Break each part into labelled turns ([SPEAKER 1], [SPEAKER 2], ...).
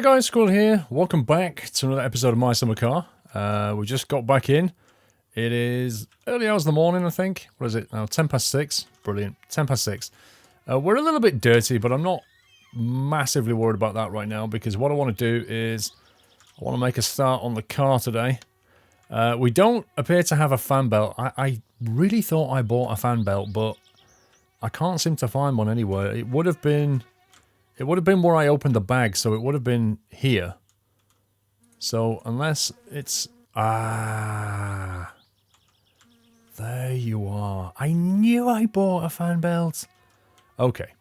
[SPEAKER 1] guys, Squirrel here. Welcome back to another episode of My Summer Car. We just got back in. It is early hours of the morning, I think. What is it now? 10 past 6. Brilliant. 10 past 6. We're a little bit dirty, but I'm not massively worried about that right now because what I want to do is I want to make a start on the car today. We don't appear to have a fan belt. I really thought I bought a fan belt, but I can't seem to find one anywhere. It would have been where I opened the bag, so it would have been here. So unless it's there you are. I knew I bought a fan belt. Okay.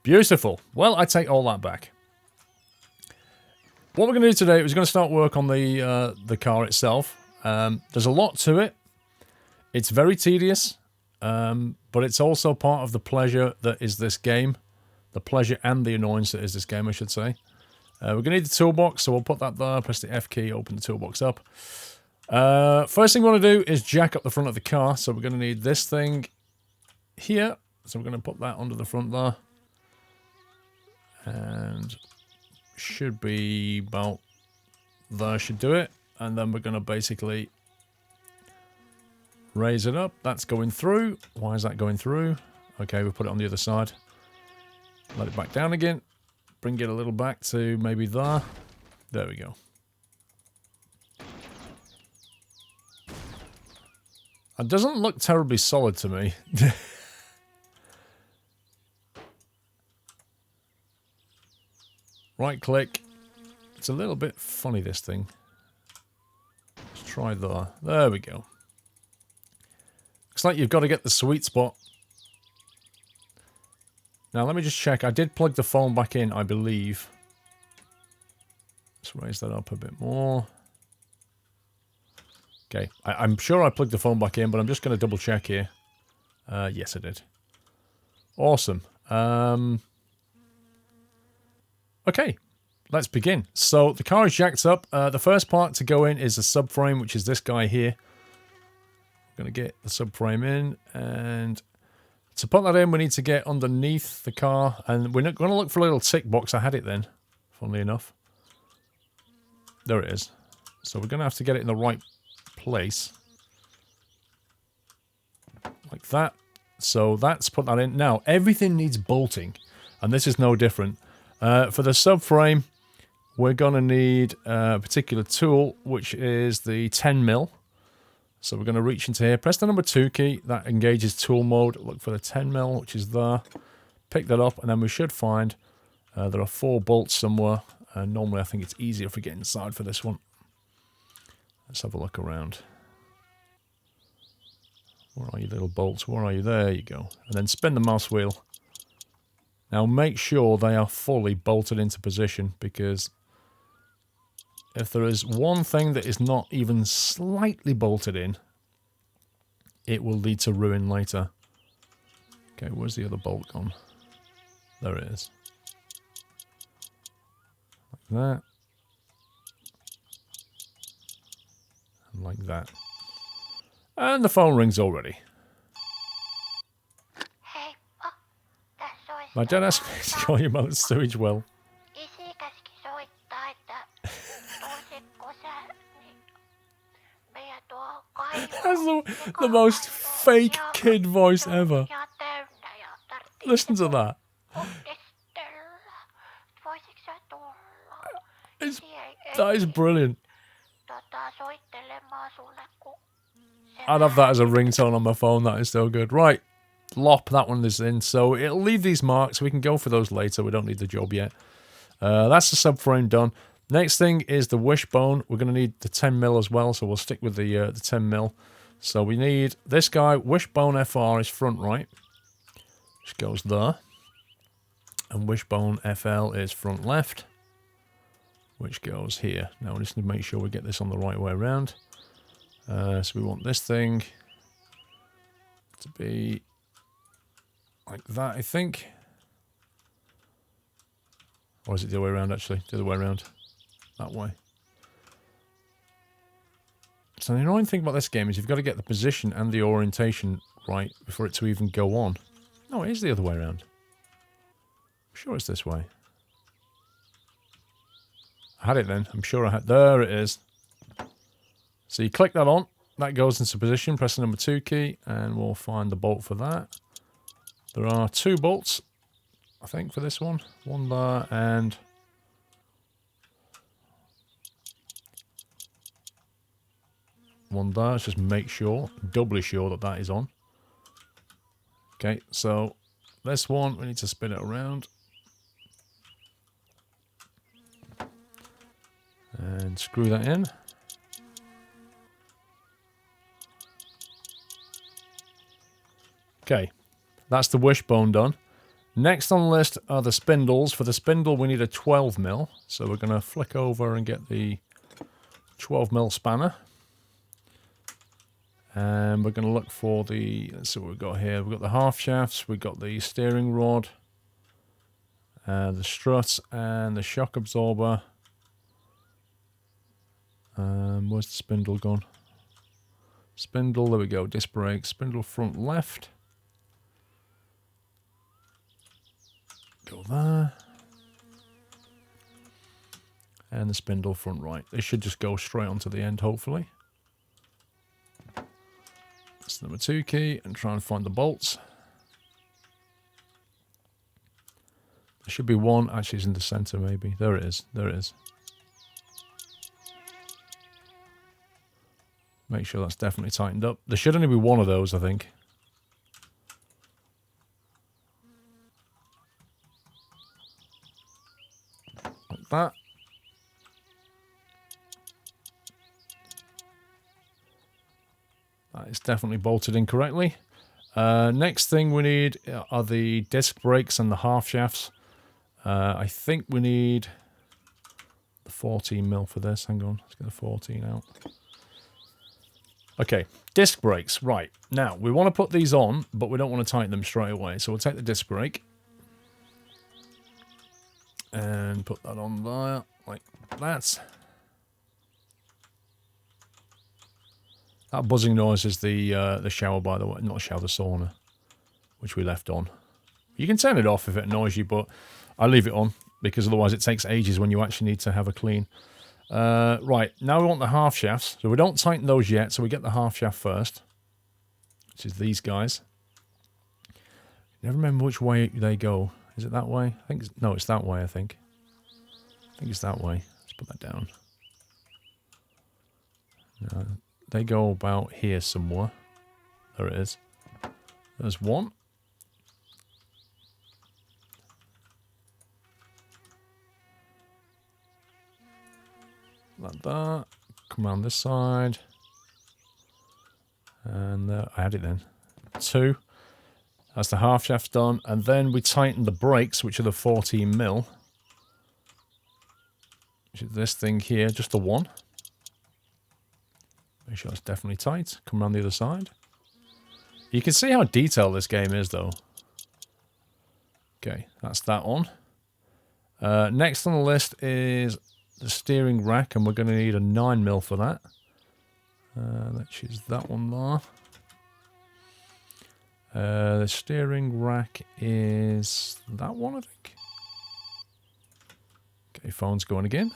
[SPEAKER 1] Beautiful. Well, I take all that back. What we're going to do today is we're going to start work on the car itself. There's a lot to it. It's very tedious, but it's also part of the pleasure that is this game. The pleasure and the annoyance that is this game, I should say. We're going to need the toolbox, so we'll put that there, press the F key, open the toolbox up. First thing we want to do is jack up the front of the car, so we're going to need this thing here. So we're going to put that under the front there. And should be about there, should do it. And then we're going to basically raise it up. That's going through. Why is that going through? Okay, we'll put it on the other side. Let it back down again. Bring it a little back to maybe there. There we go. It doesn't look terribly solid to me. Right click. It's a little bit funny, this thing. Let's try there. There we go. Looks like you've got to get the sweet spot. Now, let me just check. I did plug the phone back in, I believe. Let's raise that up a bit more. Okay. I'm sure I plugged the phone back in, but I'm just going to double check here. Yes, I did. Awesome. Okay. Let's begin. So, the car is jacked up. The first part to go in is the subframe, which is this guy here. I'm going to get the subframe in, and to put that in, we need to get underneath the car, and we're not going to look for a little tick box. I had it then, funnily enough. There it is. So we're going to have to get it in the right place. Like that. So that's put that in. Now, everything needs bolting, and this is no different. For the subframe, we're going to need a particular tool, which is the 10mm. So we're going to reach into here, press the number 2 key, that engages tool mode, look for the 10mm, which is there, pick that up, and then we should find there are 4 bolts somewhere, and normally I think it's easier if we get inside for this one. Let's have a look around. Where are you, little bolts? Where are you? There you go. And then spin the mouse wheel. Now make sure they are fully bolted into position, because if there is one thing that is not even slightly bolted in, it will lead to ruin later. Okay, where's the other bolt gone? There it is. Like that. And like that. And the phone rings already. My dad asked me to call your mother's sewage well. That's the most fake kid voice ever. Listen to that. That is brilliant. I'd have that as a ringtone on my phone. That is so good. Right. Lop, that one is in. So it'll leave these marks. We can go for those later. We don't need the job yet. That's the subframe done. Next thing is the wishbone. We're going to need the 10mm as well, so we'll stick with the 10mm. So we need this guy. Wishbone FR is front right, which goes there. And wishbone FL is front left, which goes here. Now we just need to make sure we get this on the right way around. So we want this thing to be like that, I think. Or is it the other way around, actually? The other way around. That way. So the annoying thing about this game is you've got to get the position and the orientation right before it to even go on. No, it is the other way around. I'm sure it's this way. I had it then. I'm sure I had. There it is. So you click that on. That goes into position. Press the number 2 key. And we'll find the bolt for that. There are 2 bolts, I think, for this one. One there and... one there. Let's just make sure, doubly sure that that is on. Okay, so this one, we need to spin it around. And screw that in. Okay, that's the wishbone done. Next on the list are the spindles. For the spindle, we need a 12mm. So we're going to flick over and get the 12mm spanner. And we're going to look for the, let's see what we've got here. We've got the half shafts, we've got the steering rod, the struts, and the shock absorber. Where's the spindle gone? Spindle, there we go, disc brake, spindle front left. Go there. And the spindle front right. This should just go straight onto the end, hopefully. That's the number 2 key, and try and find the bolts. There should be one, actually it's in the center maybe. There it is, there it is. Make sure that's definitely tightened up. There should only be one of those, I think. Like that. That is definitely bolted in correctly. Next thing we need are the disc brakes and the half shafts. I think we need the 14mm for this. Hang on, let's get the 14 out. Okay, disc brakes. Right, now we want to put these on, but we don't want to tighten them straight away. So we'll take the disc brake and put that on there, like that. That buzzing noise is the shower, by the way. Not shower, the sauna, which we left on. You can turn it off if it annoys you, but I leave it on because otherwise it takes ages when you actually need to have a clean. Right, now we want the half shafts. So we don't tighten those yet, so we get the half shaft first, which is these guys. Never remember which way they go. Is it that way? I think no, it's that way, I think. I think it's that way. Let's put that down. No, they go about here somewhere. There it is. There's one. Like that. Come around this side. And I had it then. 2. That's the half shaft done. And then we tighten the brakes, which are the 14mm. Which is this thing here, just the one. Make sure it's definitely tight. Come around the other side. You can see how detailed this game is, though. Okay, that's that on. Next on the list is the steering rack, and we're going to need a 9mm for that. Let's use that one there. The steering rack is that one, I think. Okay, phone's going again.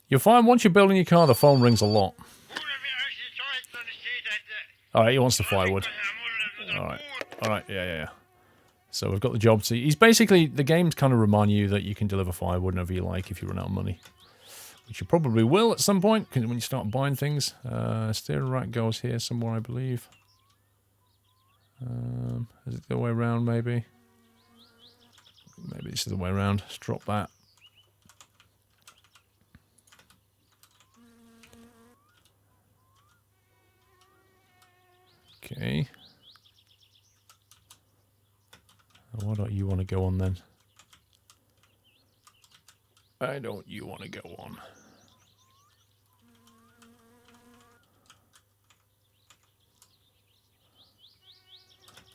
[SPEAKER 1] You'll find once you're building your car, the phone rings a lot. Alright, he wants the firewood. Alright, yeah. So we've got the job. He's basically, the games kind of remind you that you can deliver firewood whenever you like if you run out of money. Which you probably will at some point, when you start buying things. Steering rack goes here somewhere, I believe. Is it the way around, maybe? Maybe this is the way around. Let's drop that. Okay. Why don't you want to go on then? Why don't you want to go on?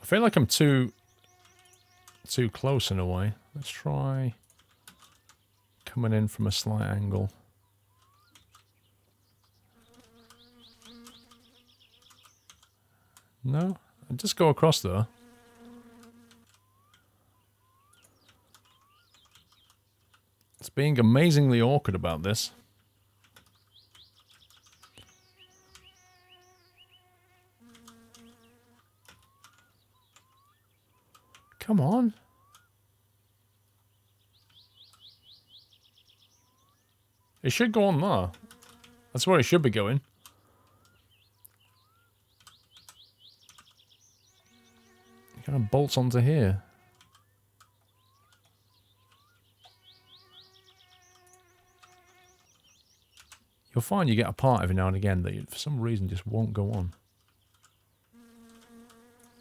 [SPEAKER 1] I feel like I'm too close in a way. Let's try coming in from a slight angle. No? I'll just go across there. Let's being amazingly awkward about this. Come on. It should go on there. That's where it should be going. It kind of bolts onto here. You'll find you get a part every now and again that for some reason just won't go on.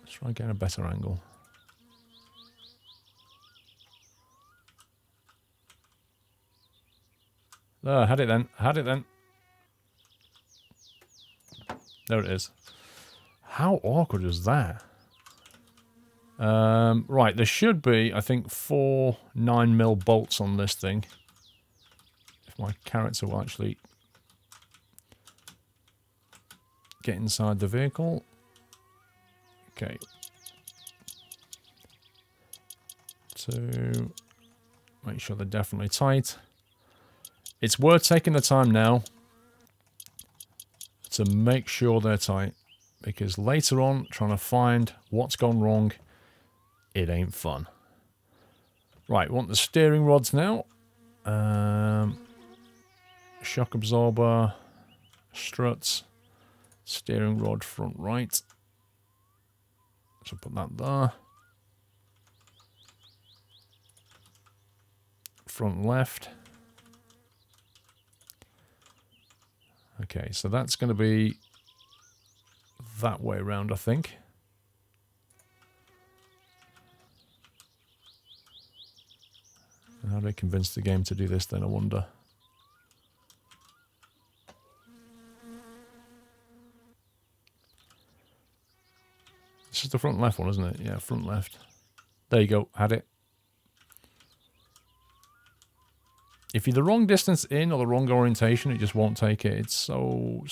[SPEAKER 1] Let's try and get a better angle. There, had it then. Had it then. There it is. How awkward is that? Right, there should be, I think, 4 9mm bolts on this thing. If my character will actually get inside the vehicle. Okay. 2. Make sure they're definitely tight. It's worth taking the time now to make sure they're tight, because later on, trying to find what's gone wrong, it ain't fun. Right, we want the steering rods now. Shock absorber, struts, steering rod front right. So put that there. Front left. Okay, so that's going to be that way around, I think. How do I convince the game to do this then, I wonder? This is the front left one, isn't it? Yeah, front left. There you go, had it. If you're the wrong distance in or the wrong orientation, it just won't take it. It's so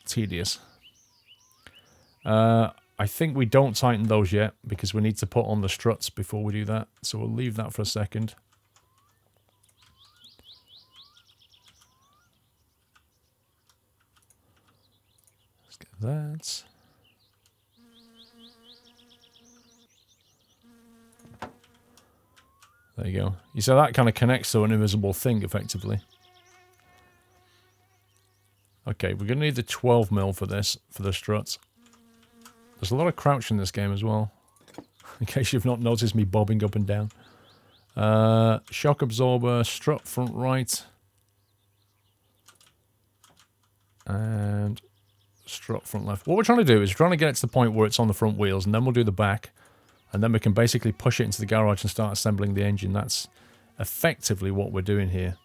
[SPEAKER 1] tedious. I think we don't tighten those yet because we need to put on the struts before we do that. So we'll leave that for a second. Let's get that. There you go. You see that kind of connects to an invisible thing, effectively. Okay, we're going to need the 12mm for this, for the struts. There's a lot of crouch in this game as well, in case you've not noticed me bobbing up and down. Shock absorber, strut front right. And strut front left. What we're trying to do is we're trying to get it to the point where it's on the front wheels, and then we'll do the back. And then we can basically push it into the garage and start assembling the engine. That's effectively what we're doing here.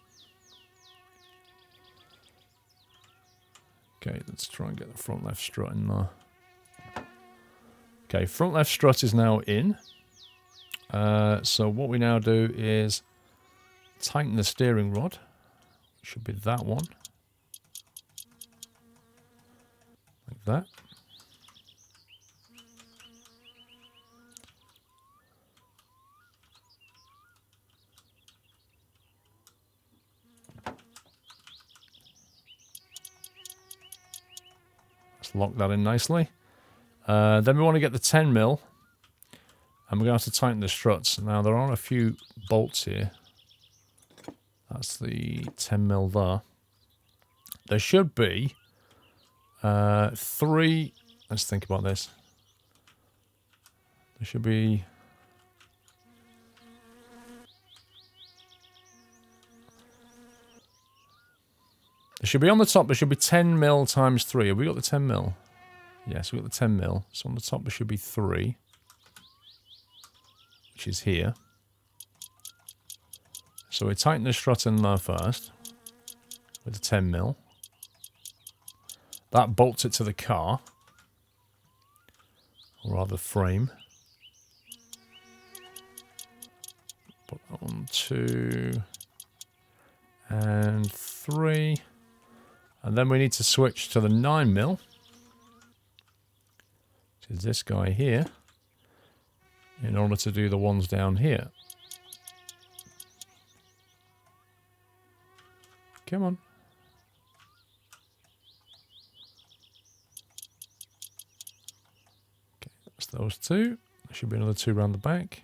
[SPEAKER 1] Okay, let's try and get the front left strut in there. Okay, front left strut is now in. So what we now do is tighten the steering rod. Should be that one. Like that. Lock that in nicely. Then we want to get the 10mm, and we're going to have to tighten the struts. Now there are a few bolts here. That's the 10mm there. There should be 3. Let's think about this. There should be. There should be on the top, there should be 10mm times 3. Have we got the 10mm? Yes, we've got the 10mm. So on the top there should be 3. Which is here. So we tighten the strut in there first. With the 10mm. That bolts it to the car. Or rather frame. Put that on 2. And 3. And then we need to switch to the 9mm, which is this guy here, in order to do the ones down here. Come on. Okay, that's those two. There should be another two around the back.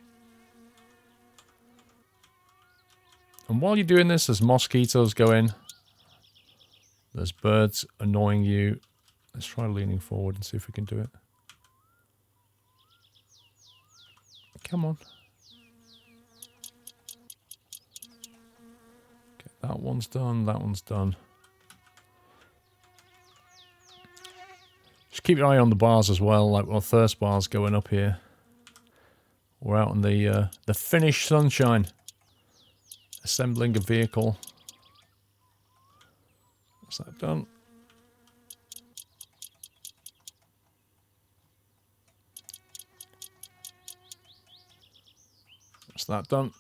[SPEAKER 1] And while you're doing this, there's mosquitoes going. There's birds annoying you. Let's try leaning forward and see if we can do it. Come on. Okay, that one's done. That one's done. Just keep your eye on the bars as well, like our thirst bars going up here. We're out in the Finnish sunshine. Assembling a vehicle. What's that done? What's that done?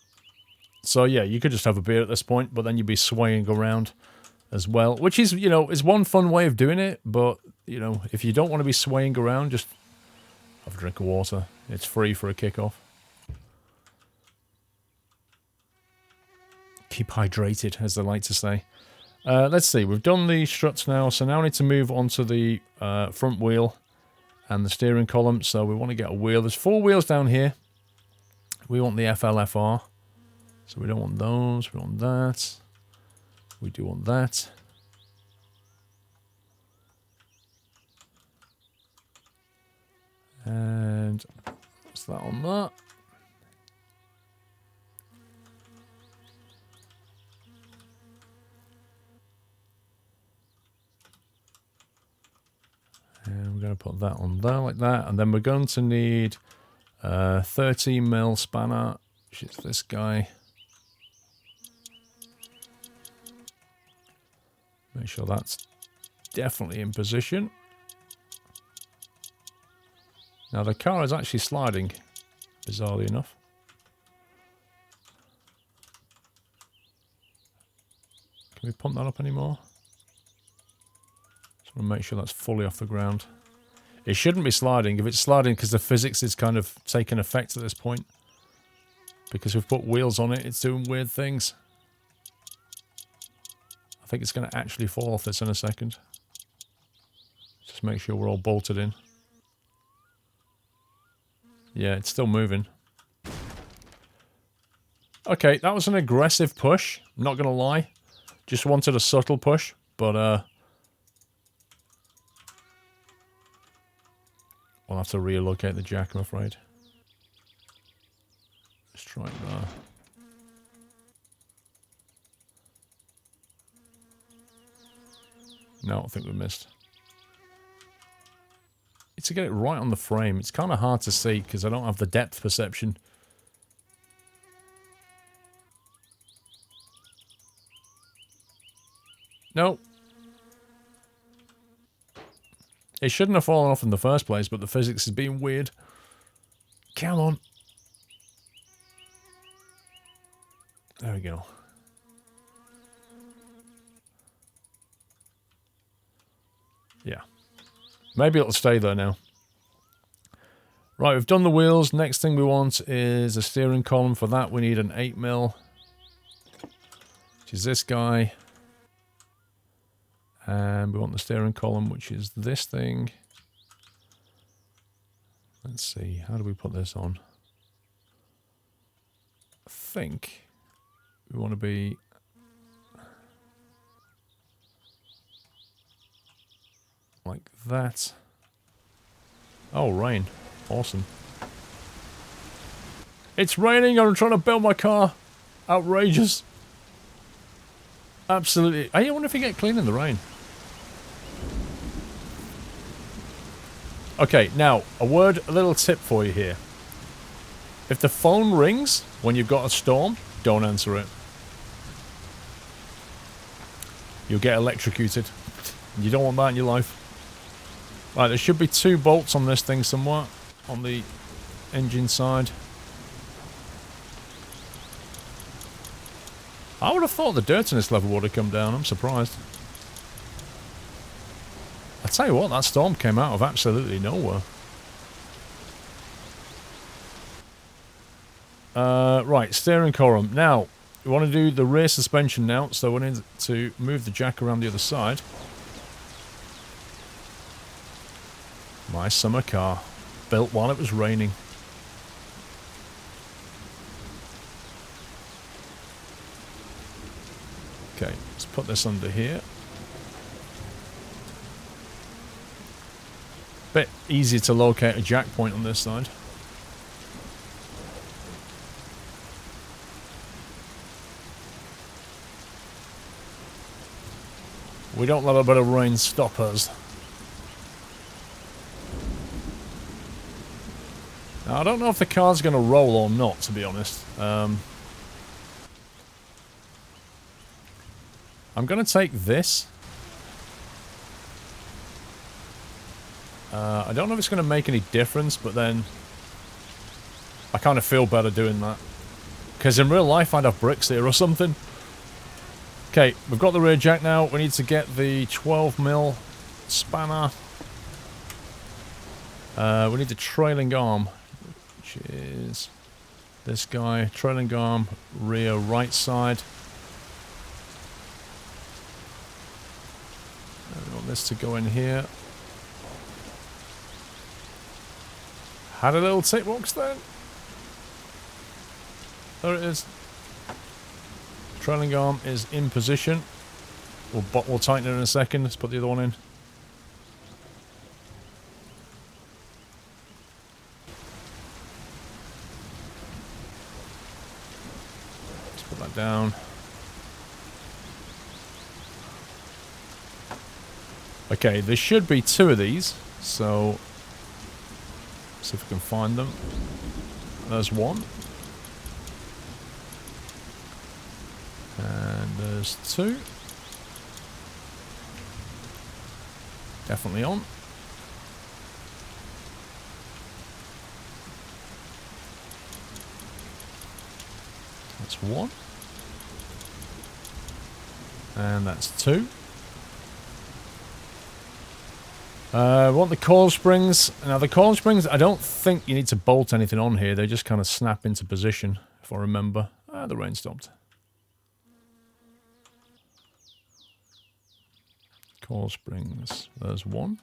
[SPEAKER 1] So yeah, you could just have a beer at this point, but then you'd be swaying around as well, which is, you know, is one fun way of doing it. But you know, if you don't want to be swaying around, just have a drink of water. It's free for a kickoff. Keep hydrated, as they like to say. Let's see, we've done the struts now, so now we need to move on to the front wheel and the steering column. So we want to get a wheel. There's 4 wheels down here. We want the FLFR. So we don't want those, we want that. We do want that. And what's that on that? And we're going to put that on there like that. And then we're going to need a 13mm spanner, which is this guy. Make sure that's definitely in position. Now the car is actually sliding, bizarrely enough. Can we pump that up anymore? Just want to make sure that's fully off the ground. It shouldn't be sliding. If it's sliding because the physics is kind of taking effect at this point. Because we've put wheels on it, it's doing weird things. I think it's going to actually fall off this in a second. Just make sure we're all bolted in. Yeah, it's still moving. Okay, that was an aggressive push. I'm not going to lie. Just wanted a subtle push, but we'll have to relocate the jack, I'm afraid. Let's try it there. No, I think we missed. It's to get it right on the frame. It's kind of hard to see because I don't have the depth perception. No. It shouldn't have fallen off in the first place, but the physics is being weird. Come on. There we go. Yeah. Maybe it'll stay there now. Right, we've done the wheels. Next thing we want is a steering column. For that, we need an 8mm. Which is this guy. And we want the steering column, which is this thing. Let's see, how do we put this on? I think we want to be... like that. Oh, rain. Awesome. It's raining and I'm trying to build my car. Outrageous. Absolutely. I wonder if you get clean in the rain. Okay, now, a little tip for you here. If the phone rings when you've got a storm, don't answer it. You'll get electrocuted. You don't want that in your life. Right, there should be 2 bolts on this thing somewhere. On the engine side. I would have thought the dirtiness level would have come down. I'm surprised. I tell you what, that storm came out of absolutely nowhere. Right, steering column. Now, we want to do the rear suspension now, so we need to move the jack around the other side. My summer car, built while it was raining. Okay, let's put this under here. Bit easier to locate a jack point on this side. We don't let a bit of rain stop us. Now, I don't know if the car's going to roll or not, to be honest. I'm going to take this. I don't know if it's going to make any difference, but then I kind of feel better doing that. Because in real life, I'd have bricks here or something. Okay, we've got the rear jack now. We need to get the 12mm spanner. We need the trailing arm, which is this guy. Trailing arm, rear right side. We want this to go in here. Had a little tick box then. There it is. Trailing arm is in position. We'll tighten it in a second. Let's put the other one in. Let's put that down. Okay, there should be 2 of these, so see if we can find them. There's one. And there's 2. Definitely on. That's 1. And that's 2. We want the coil springs. Now the coil springs, I don't think you need to bolt anything on here. They just kind of snap into position, if I remember. Ah, the rain stopped. Coil springs. There's 1. Look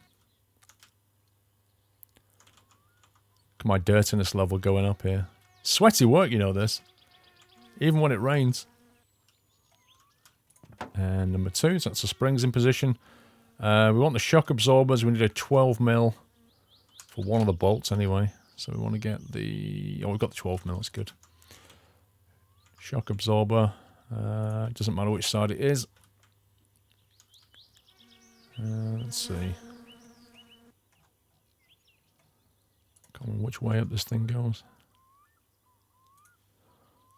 [SPEAKER 1] at my dirtiness level going up here. Sweaty work, you know this. Even when it rains. And number 2, so that's the springs in position. We want the shock absorbers. We need a 12mm for one of the bolts anyway. So we want to get the... Oh, we've got the 12mm. That's good. Shock absorber. It doesn't matter which side it is. Let's see. Come on, which way up this thing goes?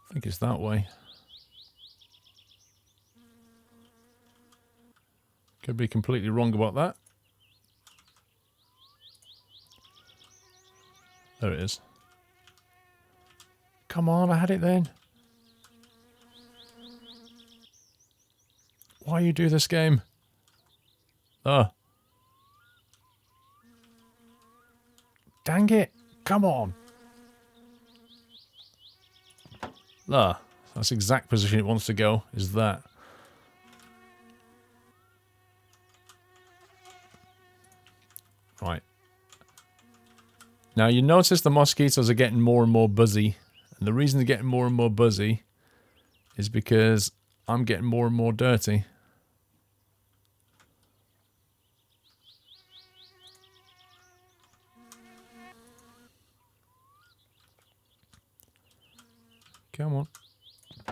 [SPEAKER 1] I think it's that way. Could be completely wrong about that. There it is. Come on, I had it then. Why you do this game? Oh. Dang it. Come on. Ah, that's the exact position it wants to go, is that. Right. Now you notice the mosquitoes are getting more and more buzzy. And the reason they're getting more and more buzzy is because I'm getting more and more dirty. Come on.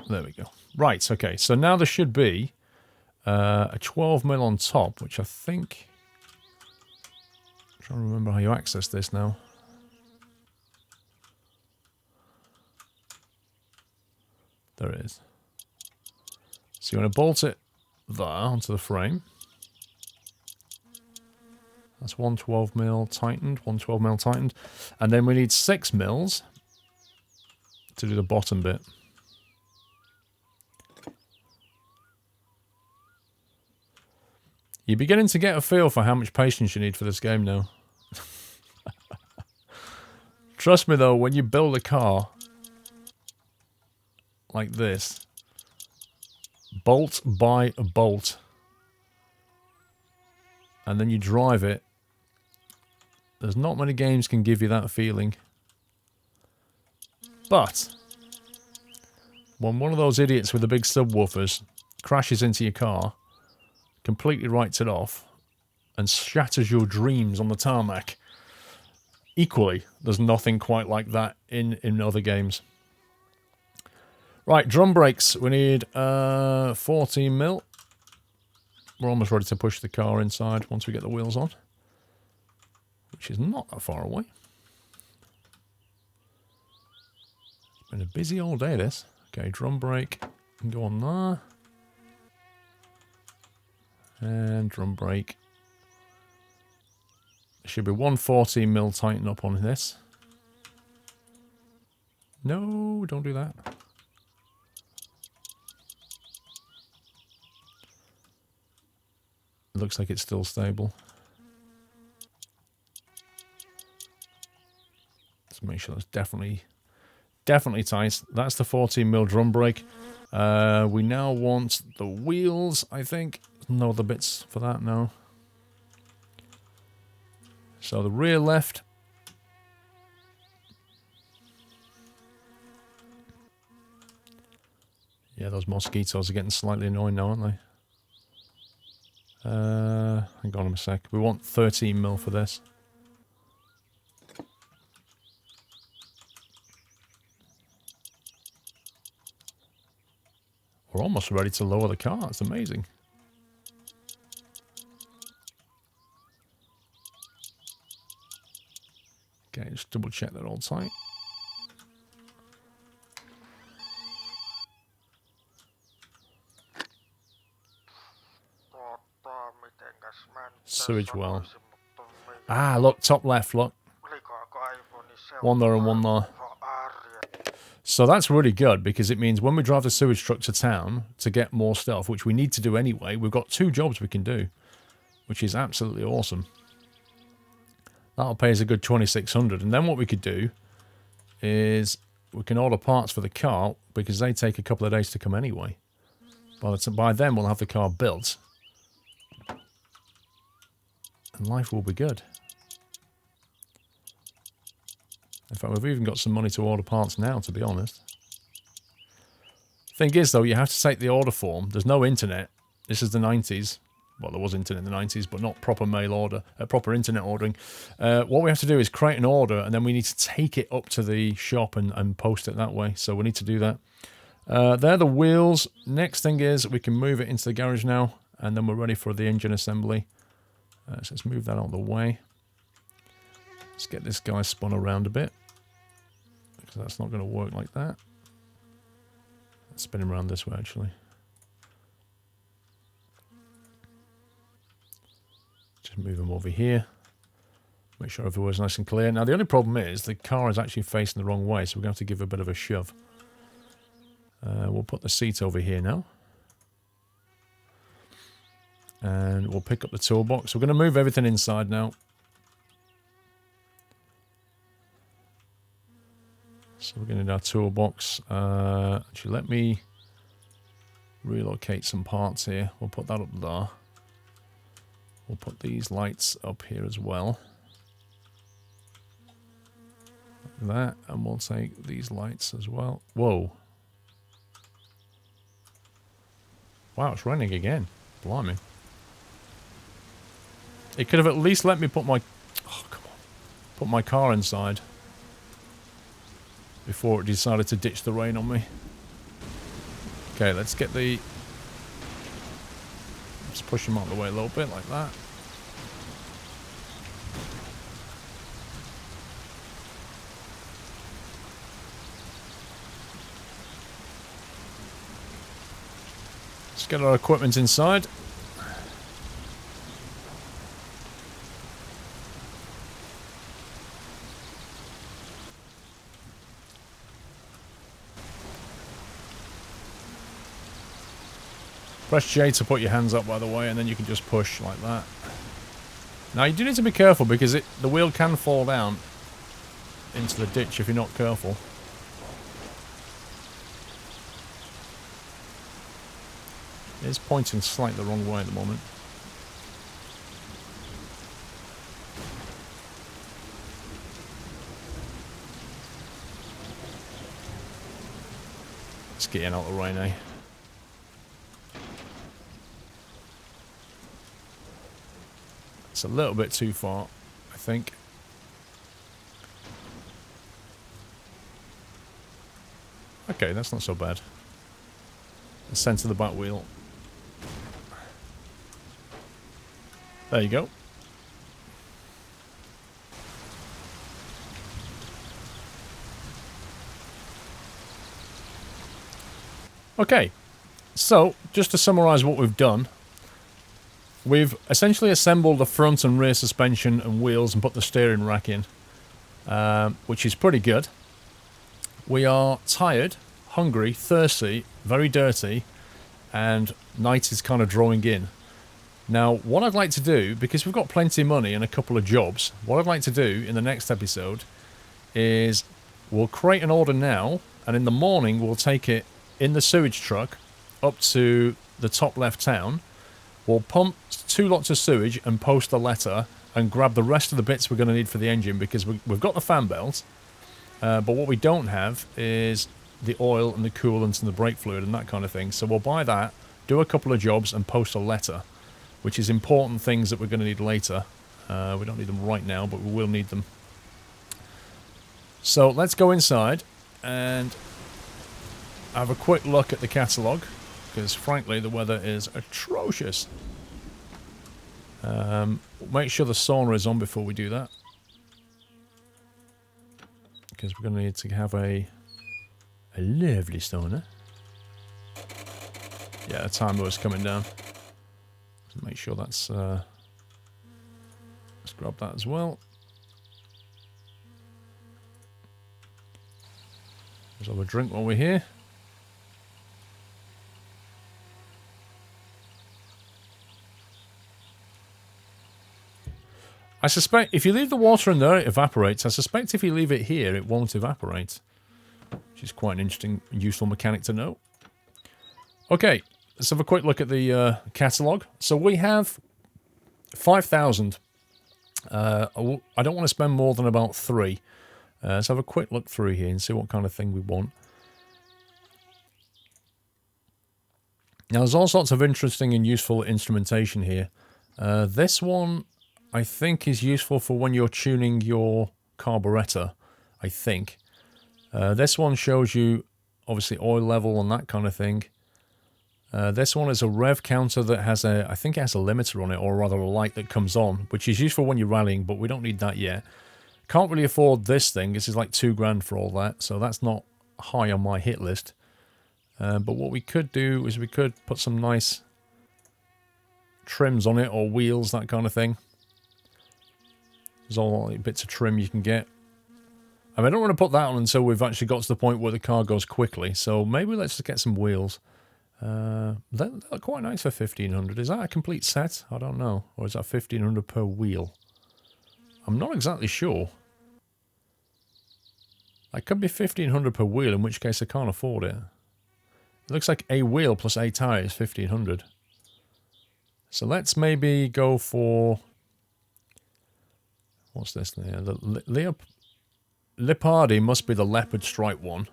[SPEAKER 1] There we go. Right, okay. So now there should be a 12mm on top, which I think... I'm trying to remember how you access this now. There it is. So you want to bolt it there onto the frame. That's one 12mm tightened, one 12mm tightened. And then we need 6mm to do the bottom bit. You're beginning to get a feel for how much patience you need for this game now. Trust me though, when you build a car like this, bolt by bolt. And then you drive it. There's not many games can give you that feeling. But when one of those idiots with the big subwoofers crashes into your car, completely writes it off, and shatters your dreams on the tarmac, equally, there's nothing quite like that in other games. Right, drum brakes. We need 14 mil. We're almost ready to push the car inside once we get the wheels on, which is not that far away. It's been a busy old day, this. Okay, drum brake can go on there. And drum brake. There should be 114 mil tighten up on this. No, don't do that. It looks like it's still stable. Let's make sure it's definitely tight. That's the 14 mil drum brake. We now want the wheels, I think. No other bits for that, no. So the rear left. Yeah, those mosquitoes are getting slightly annoying now, aren't they? Hang on a sec. We want 13 mil for this. We're almost ready to lower the car. It's amazing. Okay, just double check that all tight. Sewage well. Ah, look, top left, look. One there and one there. So that's really good, because it means when we drive the sewage truck to town to get more stuff, which we need to do anyway, we've got 2 jobs we can do, which is absolutely awesome. That'll pay us a good 2,600. And then what we could do is we can order parts for the car, because they take a couple of days to come anyway. By then we'll have the car built. And life will be good. In fact, we've even got some money to order parts now, to be honest. Thing is, though, you have to take the order form. There's no internet. This is the 90s. Well, there was internet in the 90s, but not proper mail order, proper internet ordering. What we have to do is create an order, and then we need to take it up to the shop and post it that way. So we need to do that. They're the wheels. Next thing is we can move it into the garage now, and then we're ready for the engine assembly. So let's move that out of the way. Let's get this guy spun around a bit, because that's not going to work like that. Let's spin him around this way, actually. Just move him over here. Make sure everywhere's nice and clear. Now, the only problem is the car is actually facing the wrong way, so we're going to have to give it a bit of a shove. We'll put the seat over here now. And we'll pick up the toolbox. We're going to move everything inside now. So we're going to need our toolbox. Actually, let me relocate some parts here. We'll put that up there. We'll put these lights up here as well. Like that. And we'll take these lights as well. Whoa. Wow, it's raining again. Blimey. It could have at least let me put my... Oh, come on. Put my car inside. Before it decided to ditch the rain on me. Okay, let's get the... Let's push him out of the way a little bit, like that. Let's get our equipment inside. Press J to put your hands up, by the way, and then you can just push like that. Now, you do need to be careful, because the wheel can fall down into the ditch if you're not careful. It's pointing slightly the wrong way at the moment. It's getting out of the rain, eh? It's a little bit too far, I think. Okay, that's not so bad. The centre of the back wheel. There you go. Okay, so just to summarise what we've done, we've essentially assembled the front and rear suspension and wheels and put the steering rack in, which is pretty good. We are tired, hungry, thirsty, very dirty, and night is kind of drawing in. Now, what I'd like to do, because we've got plenty of money and a couple of jobs, what I'd like to do in the next episode is we'll create an order now, and in the morning we'll take it in the sewage truck up to the top left town. We'll pump 2 lots of sewage and post a letter and grab the rest of the bits we're going to need for the engine, because we've got the fan belt, but what we don't have is the oil and the coolant and the brake fluid and that kind of thing. So we'll buy that, do a couple of jobs and post a letter, which is important things that we're going to need later. We don't need them right now, but we will need them. So let's go inside and have a quick look at the catalogue, because frankly the weather is atrocious. Make sure the sauna is on before we do that, because we're going to need to have a lovely sauna. Yeah, the timer was coming down. So make sure that's... let's grab that as well. Let's have a drink while we're here. I suspect if you leave the water in there, it evaporates. I suspect if you leave it here, it won't evaporate. Which is quite an interesting, useful mechanic to know. Okay, let's have a quick look at the catalogue. So we have 5,000. I don't want to spend more than about 3. Let's have a quick look through here and see what kind of thing we want. Now, there's all sorts of interesting and useful instrumentation here. This one, I think, is useful for when you're tuning your carburetor, I think. This one shows you, obviously, oil level and that kind of thing. This one is a rev counter that has a, I think it has a limiter on it, or rather a light that comes on, which is useful when you're rallying, but we don't need that yet. Can't really afford this thing. This is like $2,000 for all that, so that's not high on my hit list. But what we could do is we could put some nice trims on it, or wheels, that kind of thing. There's all bits of trim you can get. I mean, I don't want to put that on until we've actually got to the point where the car goes quickly, so maybe let's just get some wheels. They're quite nice for 1,500. Is that a complete set? I don't know. Or is that 1,500 per wheel? I'm not exactly sure. That could be 1,500 per wheel, in which case I can't afford it. It looks like a wheel plus a tyre is 1,500. So let's maybe go for... What's this there? The Leopardi must be the leopard stripe one.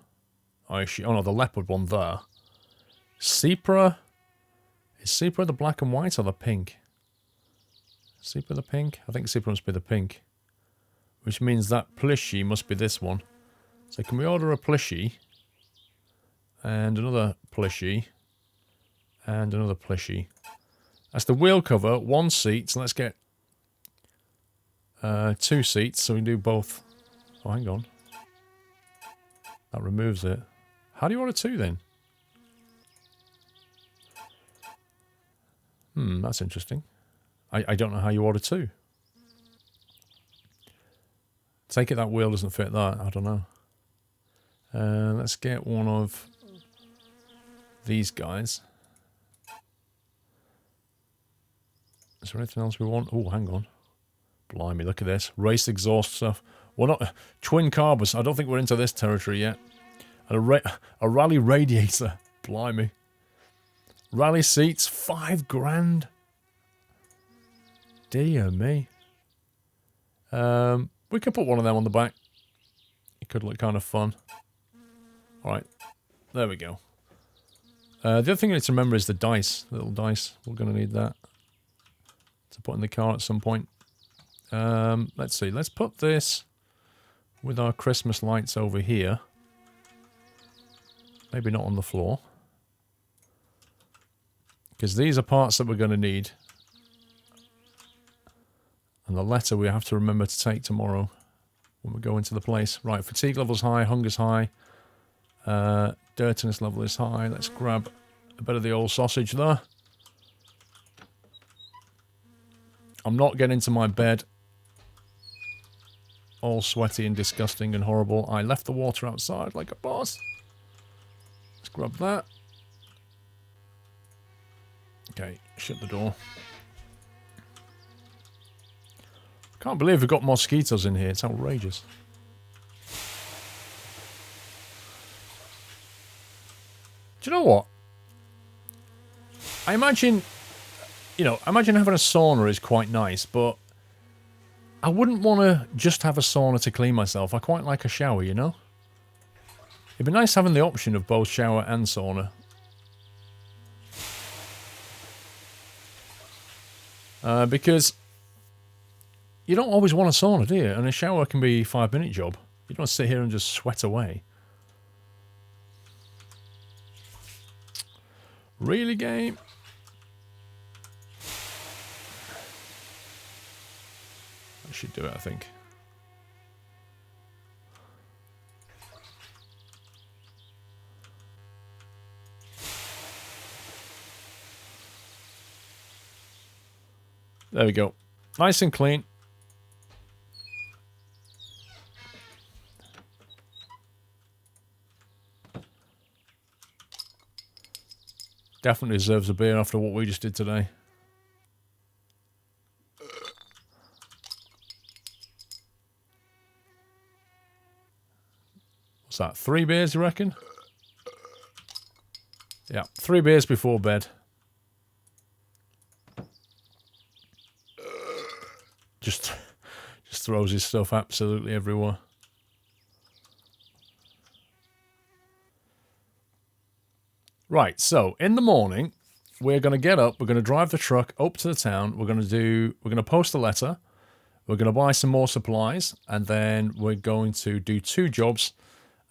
[SPEAKER 1] Oh no, the leopard one there. Sepra. Is Sepra the black and white or the pink? Sepra the pink? I think Sepra must be the pink. Which means that Plishy must be this one. So can we order a Plishy? And another Plishy. And another Plishy. That's the wheel cover, 1 seat. So let's get 2 seats, so we can do both. Oh, hang on. That removes it. How do you order 2 then? That's interesting. I don't know how you order 2. Take it that wheel doesn't fit that. I don't know. Let's get one of these guys. Is there anything else we want? Oh, hang on. Blimey, look at this. Race exhaust stuff. We're not... Twin carbos. I don't think we're into this territory yet. And a rally radiator. Blimey. Rally seats, 5 grand. Dear me. We could put one of them on the back. It could look kind of fun. Alright. There we go. The other thing I need to remember is the dice. Little dice. We're going to need that to put in the car at some point. Let's see. Let's put this with our Christmas lights over here. Maybe not on the floor. Because these are parts that we're going to need. And the letter we have to remember to take tomorrow when we go into the place. Right, fatigue level's high, hunger's high. Dirtiness level is high. Let's grab a bit of the old sausage there. I'm not getting into my bed all sweaty and disgusting and horrible. I left the water outside like a boss. Let's grab that. Okay, shut the door. Can't believe we've got mosquitoes in here. It's outrageous. Do you know what? I imagine, you know, imagine having a sauna is quite nice, but I wouldn't want to just have a sauna to clean myself. I quite like a shower, you know? It'd be nice having the option of both shower and sauna. Because you don't always want a sauna, do you? And a shower can be a 5-minute job. You don't sit here and just sweat away. Really, game? I should do it, I think. There we go. Nice and clean. Definitely deserves a beer after what we just did today. What's that? 3 beers, you reckon? Yeah, 3 beers before bed. Just throws his stuff absolutely everywhere. Right, so in the morning, we're going to get up, we're going to drive the truck up to the town, we're going to post a letter, we're going to buy some more supplies, and then we're going to do 2 jobs,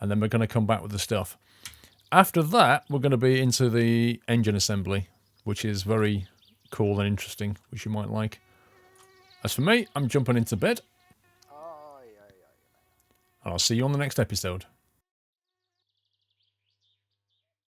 [SPEAKER 1] and then we're going to come back with the stuff. After that, we're going to be into the engine assembly, which is very cool and interesting, which you might like. As for me, I'm jumping into bed. And I'll see you on the next episode.